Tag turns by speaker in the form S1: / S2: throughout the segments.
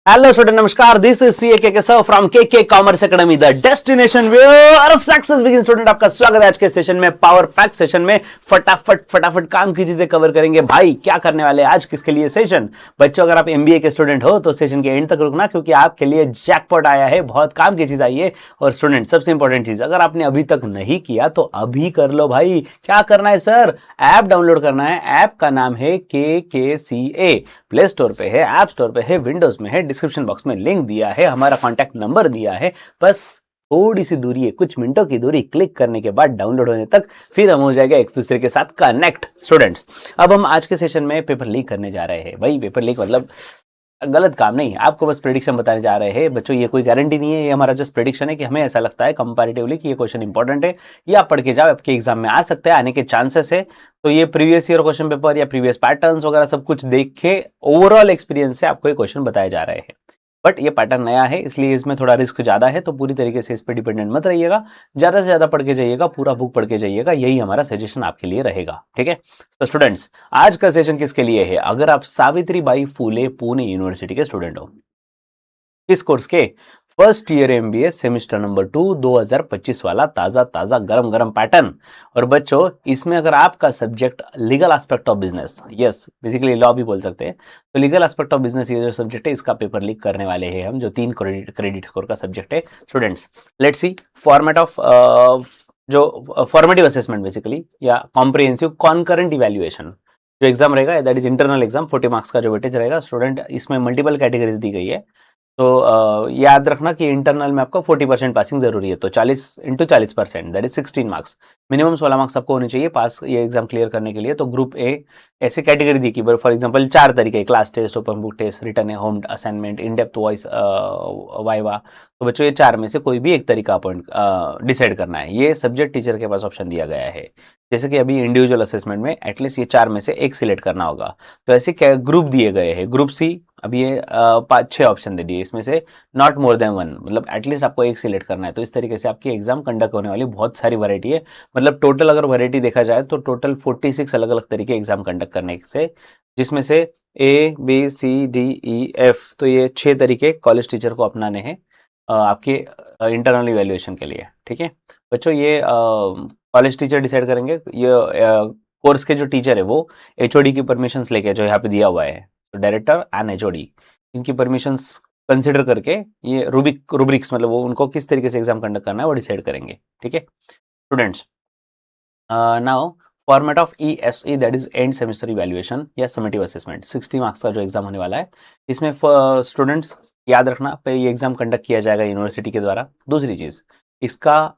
S1: Hello student, namaskar. This is CA KK sir from KK Commerce Academy, the destination where success begins. Student आपका स्वागत है आज के session में, power pack session में। फटाफट काम की चीजें कवर करेंगे। भाई क्या करने वाले आज, किसके लिए सेशन? बच्चों अगर आप MBA के स्टूडेंट हो तो सेशन के एंड तक रुकना, क्योंकि आपके लिए जैकपॉट आया है, बहुत काम की चीज आई है। और स्टूडेंट सबसे इंपॉर्टेंट चीज, अगर आपने अभी तक नहीं किया तो अभी कर लो भाई। क्या करना है सर? ऐप डाउनलोड करना है। ऐप का नाम है KKCA, प्ले स्टोर पे है, ऐप स्टोर पे है, विंडोज में है, डिस्क्रिप्शन बॉक्स में लिंक दिया है, हमारा कॉन्टैक्ट नंबर दिया है। बस थोड़ी सी दूरी है, कुछ मिनटों की दूरी, क्लिक करने के बाद डाउनलोड होने तक फिर हम हो जाएगा एक दूसरे के साथ कनेक्ट। स्टूडेंट्स अब हम आज के सेशन में पेपर लीक करने जा रहे हैं। भाई पेपर लीक मतलब गलत काम नहीं, आपको बस प्रेडिक्शन बताने जा रहे हैं। बच्चों ये कोई गारंटी नहीं है, ये हमारा जस्ट प्रेडिक्शन है कि हमें ऐसा लगता है कंपैरेटिवली कि ये क्वेश्चन इंपॉर्टेंट है, ये आप पढ़ के जाओ, आपके एग्जाम में आ सकता है, आने के चांसेस है। तो ये प्रीवियस ईयर क्वेश्चन पेपर या प्रीवियस पैटर्न्स वगैरह सब कुछ देख के ओवरऑल एक्सपीरियंस से आपको ये क्वेश्चन बताए जा रहे हैं। बट ये पैटर्न नया है, इसलिए इसमें थोड़ा रिस्क ज्यादा है, तो पूरी तरीके से इस पर डिपेंडेंट मत रहिएगा। ज्यादा से ज्यादा पढ़ के जाइएगा, पूरा बुक पढ़ के जाइएगा, यही हमारा सजेशन आपके लिए रहेगा। ठीक है, तो स्टूडेंट्स आज का सेशन किसके लिए है? अगर आप सावित्रीबाई फूले पुणे यूनिवर्सिटी के स्टूडेंट हो, इस कोर्स के first year MBA semester number 2 2025 वाला ताजा गरम गरम पैटर्न। और बच्चों इसमें अगर आपका subject legal aspect of business, yes basically law भी बोल सकते हैं, तो लीगल एस्पेक्ट ऑफ बिजनेस ये जो सब्जेक्ट है, इसका पेपर लीक करने वाले हैं हम, जो 3 क्रेडिट स्कोर का सब्जेक्ट है। Students let's see format of जो फॉर्मेटिव असेसमेंट बेसिकली, या कॉम्प्रिहेंसिव कॉन्करेंट इवैल्यूएशन जो एग्जाम रहेगा, that is internal exam, 40 marks का जो वेटेज रहेगा। स्टूडेंट इसमें मल्टीपल कैटेगरीज दी गई है, तो याद रखना कि इंटरनल में आपको 40% पासिंग जरूरी है, तो 40 × 40% that is 16 marks, minimum 16 marks आपको होने चाहिए पास ये एग्जाम क्लियर करने के लिए। तो ग्रुप ए ऐसे कैटेगरी दी कि फॉर एग्जांपल 4 तरीके, class test, open book test, written home assignment, in depth voice viva. तो बच्चों ये 4 में से कोई भी एक तरीका अपॉइंट डिसाइड करना है, ये सब्जेक्ट टीचर के पास ऑप्शन दिया गया है। जैसे कि अभी इंडिविजुअल असेसमेंट में एटलीस्ट ये 4 में से एक सिलेक्ट करना होगा, तो ऐसे ग्रुप दिए गए हैं। ग्रुप सी अभी ये 5-6 ऑप्शन दे दिए, इसमें से नॉट मोर देन 1, मतलब एटलीस्ट आपको एक सिलेक्ट करना है। तो इस तरीके से आपकी एग्जाम कंडक्ट होने वाली बहुत सारी वैरायटी है, मतलब टोटल अगर वैरायटी देखा जाए तो टोटल 46 अलग अलग तरीके एग्जाम कंडक्ट करने से, जिसमें से ABCDEF, तो ये 6 तरीके कॉलेज टीचर को अपनाने हैं आपके इंटरनल इवैल्यूएशन के लिए। ठीक है बच्चों, ये कॉलेज टीचर डिसाइड करेंगे। ये कोर्स के जो टीचर है वो HOD की परमिशंस लेके, जो यहाँ पे दिया हुआ है, तो डायरेक्टर एंड HOD, इनकी परमिशंस कंसिडर करके ये रूब्रिक्स मतलब वो उनको किस तरीके से एग्जाम कंडक्ट करना है वो डिसाइड करेंगे। ठीक है students, now format of ESE that is end semester evaluation या समेटिव असेसमेंट, 60 मार्क्स का जो एग्जाम होने वाला है, इसमें स्टूडेंट्स याद रखना पे ये एग्जाम कंडक्ट किया जाएगा यूनिवर्सिटी के द्वारा। दूसरी चीज, इसका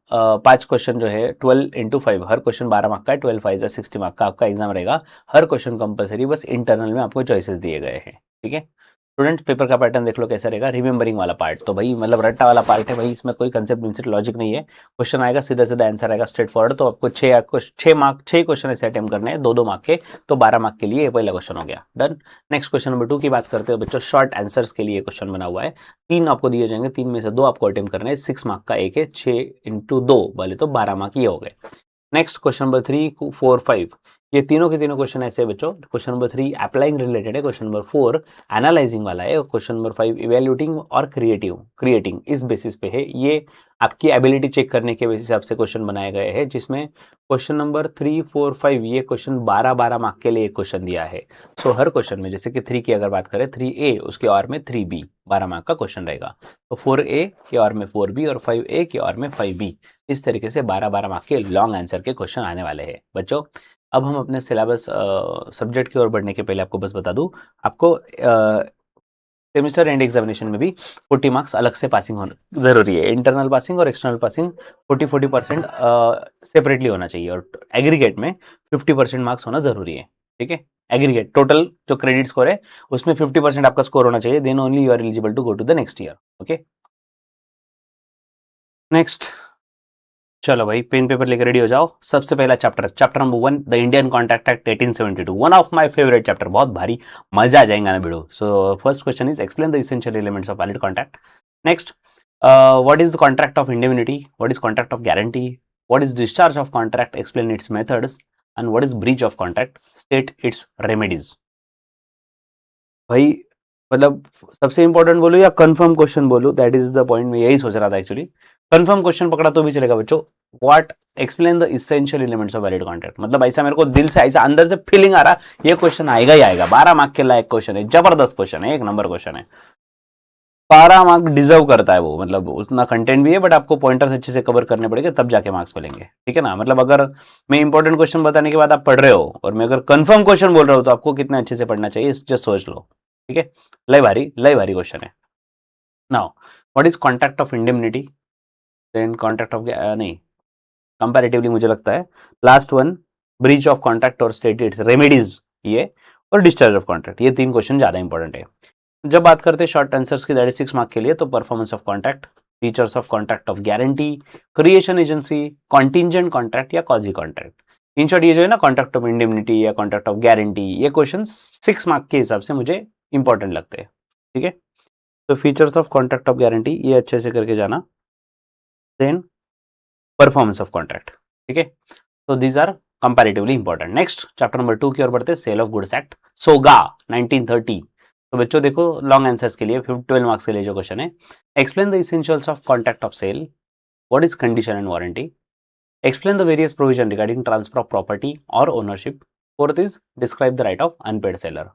S1: 5 क्वेश्चन जो है 12 × 5, हर क्वेश्चन 12 मार्क का है, 12 5 60 मार्क का आपका एग्जाम रहेगा। हर क्वेश्चन कंपलसरी, बस इंटरनल में आपको चॉइसेस दिए गए हैं। ठीक है स्टूडेंट, पेपर का पैटर्न देख लो कैसा रहेगा। रिमेंबरिंग वाला पार्ट तो भाई मतलब रट्टा वाला पार्ट है भाई, इसमें कोई कंसेप्ट विंसेप्ट लॉजिक नहीं है। क्वेश्चन आएगा सीधा सीधा आंसर आएगा स्ट्रेट फॉरवर्ड। तो आपको 6 क्वेश्चन ऐसे अटेम्प्ट करने हैं, 2-2 मार्क के, तो 12 मार्क के लिए ये पहला क्वेश्चन हो गया, डन। नेक्स्ट क्वेश्चन नंबर 2 की बात करते हो बच्चों, शॉर्ट आंसर्स के लिए क्वेश्चन बना हुआ है। 3 आपको दिए जाएंगे, 3 में से 2 आपको अटेम्प्ट करने हैं, 6 मार्क का एक है, 6 × 2 वाले तो 12 मार्क ये हो गए। नेक्स्ट क्वेश्चन नंबर 3, 4, 5, ये तीनों के तीनों क्वेश्चन ऐसे बच्चों। क्वेश्चन नंबर 3 अप्लाइंग रिलेटेड है, क्वेश्चन नंबर 4 एनालाइजिंग वाला है, क्वेश्चन नंबर 5 इवैल्यूएटिंग और क्रिएटिंग इस बेसिस पे है। ये आपकी एबिलिटी चेक करने के हिसाब से क्वेश्चन बनाए गए हैं, जिसमें क्वेश्चन नंबर 3, 4, 5 ये क्वेश्चन 12-12 मार्क के लिए एक क्वेश्चन दिया है। सो हर क्वेश्चन में, जैसे कि 3 की अगर बात करें, 3A उसके और में 3B 12 मार्क का क्वेश्चन रहेगा, तो 4A के और में 4B और 5A के और में 5B, इस तरीके से 12-12 मार्क के लॉन्ग आंसर के क्वेश्चन आने वाले हैं बच्चों। अब हम अपने सिलेबस सब्जेक्ट की ओर बढ़ने के पहले आपको बस बता दूं, आपको सेमेस्टर एंड एग्जामिनेशन में भी 40 मार्क्स अलग से पासिंग होना जरूरी है। इंटरनल पासिंग और एक्सटर्नल पासिंग 40% सेपरेटली होना चाहिए, और एग्रीगेट में 50% मार्क्स होना जरूरी है। ठीक है, एग्रीगेट टोटल जो क्रेडिट स्कोर है उसमें 50% आपका स्कोर होना चाहिए, then only you are eligible to go to the next year. Okay next, चलो भाई पेन पेपर लेकर रेडी हो जाओ। सबसे पहला chapter number 1, the Indian Contract Act 1872, one of my favourite chapter, बहुत भारी मजा आ जाएगा ना भिड़ो। So first question is explain the essential elements of valid contract. Next, what is the contract of indemnity, what is contract of guarantee, what is discharge of contract, explain its methods, and what is breach of contract, state its remedies. भाई मतलब सबसे important बोलूं या confirm question बोलूं, that is the point, मैं यही सोच रहा था एक्चुअली। कंफर्म क्वेश्चन पकड़ा तो भी चलेगा बच्चों। What explain the essential elements of valid contract, मतलब ऐसा मेरे को दिल से ऐसा अंदर से फीलिंग आ रहा, ये क्वेश्चन आएगा ही आएगा। 12 मार्क के लायक क्वेश्चन है, जबरदस्त क्वेश्चन है, एक नंबर क्वेश्चन है, 12 मार्क डिजर्व करता है वो, मतलब उतना कंटेंट भी है, बट आपको पॉइंटर्स अच्छे से कवर करने पड़ेंगे तब जाके मार्क्स मिलेंगे, ठीक है ना। मतलब अगर मैं इंपॉर्टेंट क्वेश्चन बताने के बाद आप पढ़ रहे हो और मैं अगर कंफर्म क्वेश्चन बोल रहा हूं तो आपको कितना अच्छे से पढ़ना चाहिए, जस्ट सोच लो, ठीक है। लय भारी क्वेश्चन है। Now what is contract of indemnity, then contract of नहीं, कंपैरेटिवली मुझे लगता है last one, breach of contract और स्टेट इट्स रेमेडीज, ये और डिस्चार्ज ऑफ कॉन्ट्रैक्ट, ये 3 क्वेश्चन ज्यादा इंपॉर्टेंट है। जब बात करते हैं शॉर्ट आंसर्स की, दैट इज 6 मार्क के लिए, तो performance of contract, features of contract of guarantee, creation agency, contingent contract या कॉजी कॉन्ट्रैक्ट। इन शॉर्ट ये जो है ना, कॉन्ट्रैक्ट ऑफ इंडेमनिटी या कॉन्ट्रैक्ट ऑफ गारंटी, ये क्वेश्चन 6 मार्क के हिसाब से मुझे इंपॉर्टेंट लगते हैं, ठीक है। तो features of contract of guarantee ये अच्छे से करके जाना, देन परफॉर्मेंस ऑफ कॉन्ट्रैक्ट, ठीक है। तो these are comparatively important. Next chapter number 2 की ओर बढ़ते हैं, sale of goods act, SOGA 1930। तो बच्चों देखो, लॉन्ग आंसर्स के लिए 12 मार्क्स के लिए जो क्वेश्चन है, explain the essentials of contract of sale, what is condition and warranty, explain the various provision regarding transfer of property और ownership, fourth is describe the right of unpaid seller.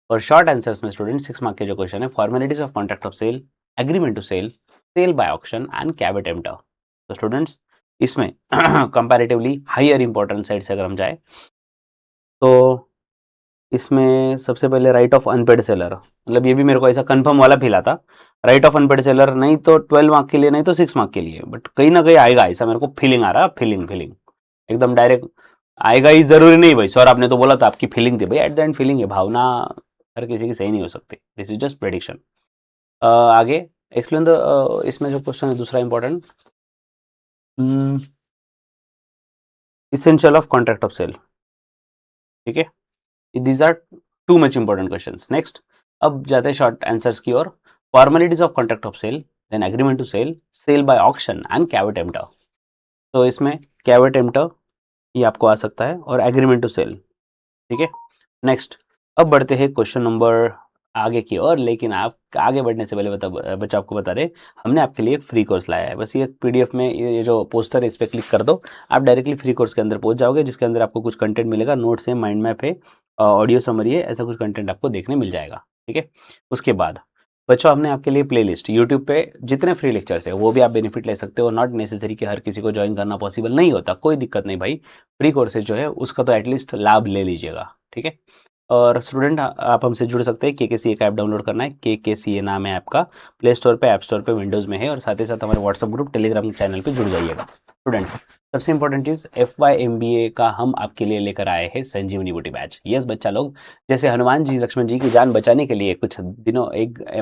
S1: और short answers में student 6 mark के जो question है, formalities of contract of sale, agreement to sale, sale by auction and caveat emptor. तो students इसमें comparatively higher importance side से अगर हम जाए तो इसमें सबसे पहले राइट ऑफ अनपेड सेलर, मतलब ये भी मेरे को ऐसा कंफर्म वाला फील आता, राइट ऑफ अनपेड सेलर नहीं तो 12 मार्क के लिए, नहीं तो 6 मार्क के लिए, बट कहीं ना कहीं आएगा, ऐसा मेरे को फीलिंग आ रहा, फीलिंग एकदम डायरेक्ट आएगा ही जरूरी नहीं भाई, सर आपने तो बोला था, आपकी फीलिंग थी भाई, एट द एंड फीलिंग है, भावना हर किसी की सही नहीं हो सकती, दिस इज जस्ट प्रेडिक्शन। आगे एक्सप्लेन द, इसमें जो क्वेश्चन है दूसरा important, essential of contract of sale, ठीक है। These are too much important questions. Next अब जाते हैं शॉर्ट आंसर्स की ओर, formalities of contract of sale, then agreement to sale, sale by auction and caveat emptor. तो इसमें कैवेट एम्प्टर ये आपको आ सकता है और एग्रीमेंट टू सेल, ठीक है। नेक्स्ट अब बढ़ते हैं क्वेश्चन नंबर आगे की ओर, लेकिन आप आगे बढ़ने से पहले बच्चा आपको बता दें, हमने आपके लिए एक फ्री कोर्स लाया है। बस ये पीडीएफ में ये जो पोस्टर है इस पर क्लिक कर दो, आप डायरेक्टली फ्री कोर्स के अंदर पहुंच जाओगे, जिसके अंदर आपको कुछ कंटेंट मिलेगा, नोट्स है, माइंड मैप है, ऑडियो समरी है, ऐसा कुछ कंटेंट आपको देखने मिल जाएगा, ठीक है। उसके बाद बच्चों हमने आपके लिए प्लेलिस्ट यूट्यूब पे जितने फ्री लेक्चर्स है वो भी आप बेनिफिट ले सकते हो, नॉट नेसेसरी कि हर किसी को ज्वाइन करना पॉसिबल नहीं होता, कोई दिक्कत नहीं भाई, फ्री कोर्सेज जो है उसका तो एटलीस्ट लाभ ले लीजिएगा, ठीक है। और स्टूडेंट आप हमसे जुड़ सकते हैं, KKCA का ऐप डाउनलोड करना है, KKCA नाम है ऐप का, प्ले स्टोर पे, ऐप स्टोर पे, विंडोज़ में है, और साथ ही साथ हमारे व्हाट्सअप ग्रुप, टेलीग्राम चैनल पे जुड़ जाइएगा। स्टूडेंट्स सबसे इंपॉर्टेंट चीज़, FY MBA का हम आपके लिए लेकर आए हैं संजीवनी बूटी बैच। यस बच्चा लोग, जैसे हनुमान जी लक्ष्मण जी की जान बचाने के लिए कुछ दिनों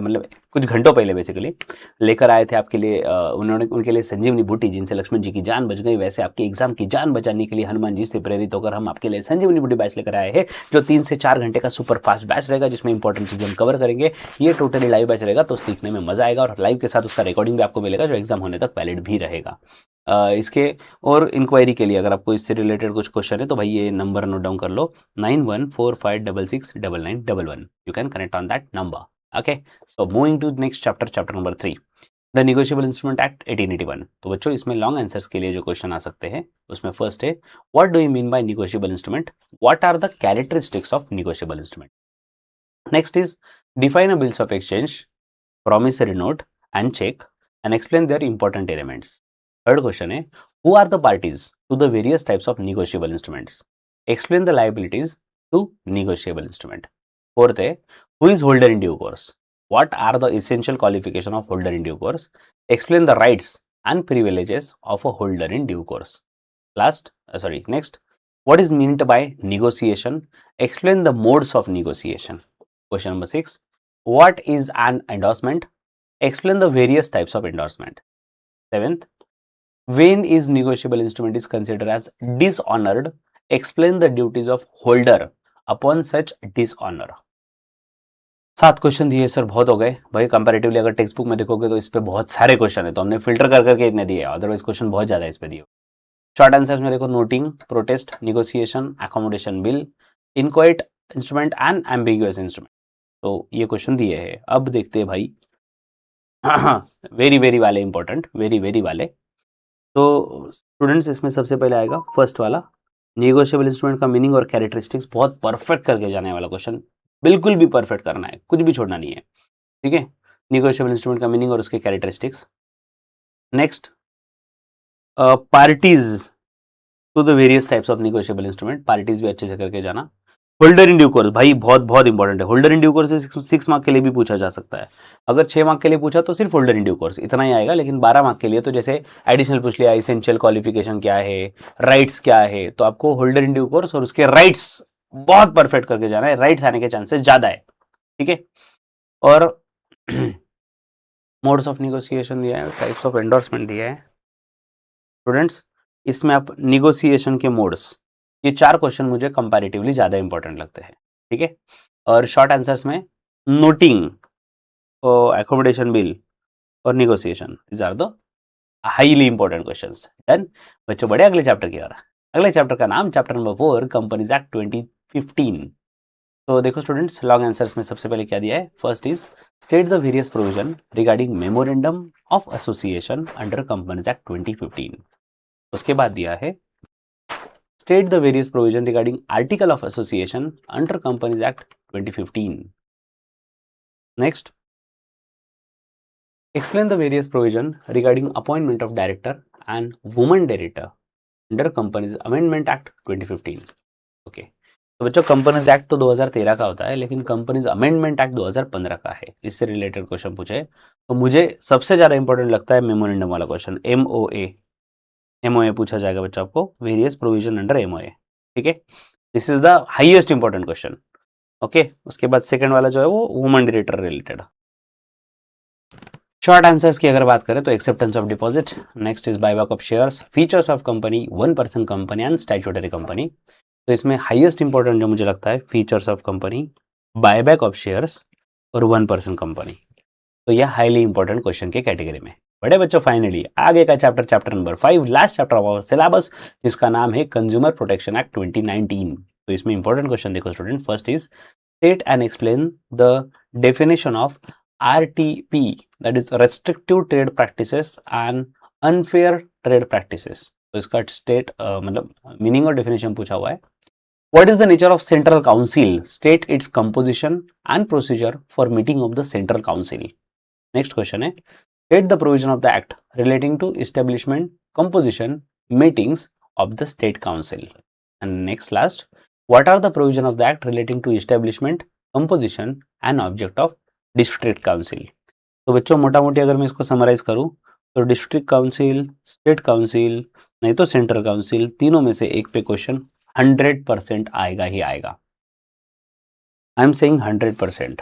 S1: मतलब कुछ घंटों पहले बेसिकली लेकर आए थे आपके लिए, उन्होंने उनके लिए संजीवनी बूटी, जिनसे लक्ष्मण जी की जान बच गई, वैसे आपके एग्जाम की जान बचाने के लिए हनुमान जी से प्रेरित होकर हम आपके लिए संजीवनी बूटी बैच लेकर आए हैं, जो 3 से 4 घंटे का सुपर फास्ट बैच रहेगा, जिसमें इंपॉर्टेंट चीजें हम कवर करेंगे। ये टोटली लाइव बैच रहेगा, तो सीखने में मजा आएगा, और लाइव के साथ उसका रिकॉर्डिंग भी आपको मिलेगा, जो एग्जाम होने तक वैलिड भी रहेगा। इसके और इंक्वायरी के लिए अगर आपको इससे रिलेटेड कुछ क्वेश्चन है तो भाई ये नंबर नोट डाउन कर लो, 9145669911, you can connect on that number, okay. So moving to next chapter, chapter number 3, the negotiable instrument act 1881। तो बच्चों इसमें लॉन्ग आंसर्स के लिए जो क्वेश्चन आ सकते हैं उसमें फर्स्ट है, what do you mean by negotiable instrument, what are the characteristics of negotiable instrument. Next is define a bills of exchange, promissory note and check, and explain their important elements. Third question है, who are the parties to the various types of negotiable instruments? Explain the liabilities to negotiable instrument. Fourth है, who is holder in due course? What are the essential qualification of holder in due course? Explain the rights and privileges of a holder in due course. Next, what is meant by negotiation? Explain the modes of negotiation. Question number 6, what is an endorsement? Explain the various types of endorsement. 7th, when is negotiable instrument is considered as dishonored? Explain the duties of holder upon such dishonor. 7 question दिए sir, बहुत हो गए भाई, comparatively अगर text book में देखोगे तो इस पे बहुत सारे क्वेश्चन है, तो हमने फिल्टर कर करके इतने दिए, अदरवाइज क्वेश्चन बहुत ज्यादा इस पे दिए। शॉर्ट आंसर्स में देखो, noting, protest, negotiation, accommodation bill, inchoate instrument and ambiguous instrument. तो ये क्वेश्चन दिए है। अब देखते हैं भाई, वेरी वेरी वाले इंपॉर्टेंट, वेरी वेरी वाले। तो स्टूडेंट्स इसमें सबसे पहले आएगा फर्स्ट वाला, निगोशिएबल इंस्ट्रूमेंट का मीनिंग और कैरेक्टरिस्टिक्स। बहुत परफेक्ट करके जाने वाला क्वेश्चन, बिल्कुल भी परफेक्ट करना है, कुछ भी छोड़ना नहीं है, ठीक है। निगोशिएबल इंस्ट्रूमेंट का मीनिंग और उसके characteristics. Next, parties to the various types of negotiable instrument, parties भी अच्छे से करके जाना। होल्डर इन ड्यू कोर्स, भाई बहुत बहुत इंपॉर्टेंट है। Holder in due course 6 mark के लिए भी पूछा जा सकता है। अगर 6 मार्क के लिए पूछा तो सिर्फ होल्डर इन ड्यू कोर्स इतना ही आएगा, लेकिन 12 मार्क के लिए तो जैसे एडिशनल पूछ लिया, एसेंशियल क्वालिफिकेशन क्या है, राइट्स क्या है, तो आपको होल्डर इन ड्यू कोर्स और उसके राइट्स बहुत परफेक्ट करके जाना है, राइट्स आने के चांसेस ज्यादा है, ठीक है। और मोड्स ऑफ निगोशिएशन दिया है, टाइप्स ऑफ एंडोर्समेंट दिया है। स्टूडेंट्स इसमें आप निगोशिएशन के मोड्स, ये 4 क्वेश्चन मुझे कंपैरेटिवली ज्यादा इंपॉर्टेंट लगते हैं, ठीक है। और शॉर्ट आंसर्स में नोटिंग, एकोमोडेशन बिल और negotiation, these are the highly important questions. Done बच्चों, बड़े अगले चैप्टर की ओर। अगले चैप्टर का नाम चैप्टर नंबर 4, कंपनीज एक्ट 2015। तो देखो स्टूडेंट्स, लॉन्ग आंसर्स में सबसे पहले क्या दिया है, first is state the various provision regarding memorandum of association under companies act 2015। उसके बाद दिया है state the various provision regarding article of association under companies act 2015। Next, explain the various provision regarding appointment of director and woman director under Companies Amendment Act 2015। Okay, तो बच्चों companies act तो 2013 का होता है, लेकिन कंपनीज अमेंडमेंट एक्ट 2015 का है। इससे रिलेटेड क्वेश्चन पूछे तो मुझे सबसे ज्यादा इंपॉर्टेंट लगता है मेमोरेंडम वाला क्वेश्चन, एमओए पूछा जाएगा बच्चों आपको, वेरियस प्रोविजन अंडर एमओए, ठीक है। This is the highest important question, okay. उसके बाद सेकंड वाला जो है वो woman director related. Short answers की अगर बात करें तो acceptance of deposit, next is buyback of shares, features of company, 1% company and statutory company. तो इसमें हाईएस्ट इंपॉर्टेंट जो मुझे लगता है features of company, buyback of shares और 1% कंपनी। तो यह हाईली इंपॉर्टेंट क्वेश्चन के कैटेगरी में। बड़े बच्चों, फाइनली आगे का chapter, chapter number 5, last chapter of our syllabus, जिसका नाम है कंज्यूमर प्रोटेक्शन एक्ट 2019। तो इसमें इंपॉर्टेंट क्वेश्चन देखो student, first is state and explain the definition of RTP, that is restrictive trade practices and unfair trade practices। तो इसका state मतलब meaning और डेफिनेशन पूछा हुआ है। What is the nature of central council? State its composition and procedure for meeting of the central council। Next question है state the provision of the act relating to establishment, composition, meetings of the state council। And next last, what are the provision of the act relating to establishment, composition and object of district council. तो बच्चों मोटा मोटी अगर मैं इसको summarise करूं तो district council, state council, नहीं तो सेंट्रल काउंसिल, तीनों में से एक पे क्वेश्चन 100% आएगा ही आएगा। I am saying 100%,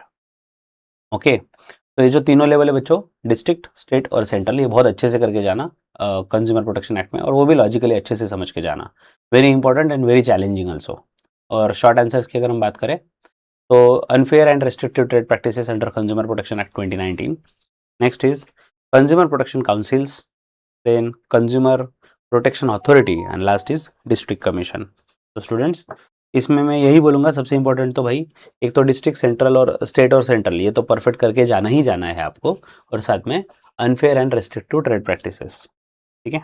S1: okay. तो ये जो तीनों लेवल है बच्चों, डिस्ट्रिक्ट, स्टेट और सेंट्रल, ये बहुत अच्छे से करके जाना कंज्यूमर प्रोटेक्शन एक्ट में, और वो भी लॉजिकली अच्छे से समझ के जाना। Very important and very challenging also. और शॉर्ट आंसर्स की अगर हम बात करें तो unfair and restrictive trade practices under consumer protection act 2019। Next is consumer protection councils, then consumer protection authority and last is district commission. तो students इसमें मैं यही बोलूंगा, सबसे इंपॉर्टेंट तो भाई एक तो डिस्ट्रिक्ट, सेंट्रल और स्टेट और सेंट्रल, ये तो परफेक्ट करके जाना ही जाना है आपको, और साथ में unfair and restrictive trade practices, ठीक है।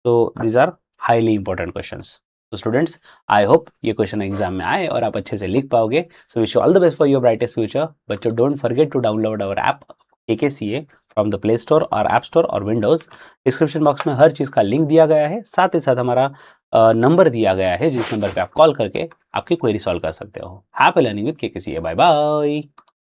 S1: तो these are highly important questions. तो स्टूडेंट्स आई होप ये क्वेश्चन एग्जाम में आए और आप अच्छे से लिख पाओगे। So wish you all the best for your brightest future. बच्चों don't forget to download our app KKCA from the play store और ऐप स्टोर और विंडोज। डिस्क्रिप्शन बॉक्स में हर चीज़ का लिंक दिया गया है, साथ ही साथ हमारा नंबर दिया गया है, जिस नंबर पे आप कॉल करके आपकी क्वेरी सॉल्व कर सकते हो। Happy learning with KKCA। Bye bye.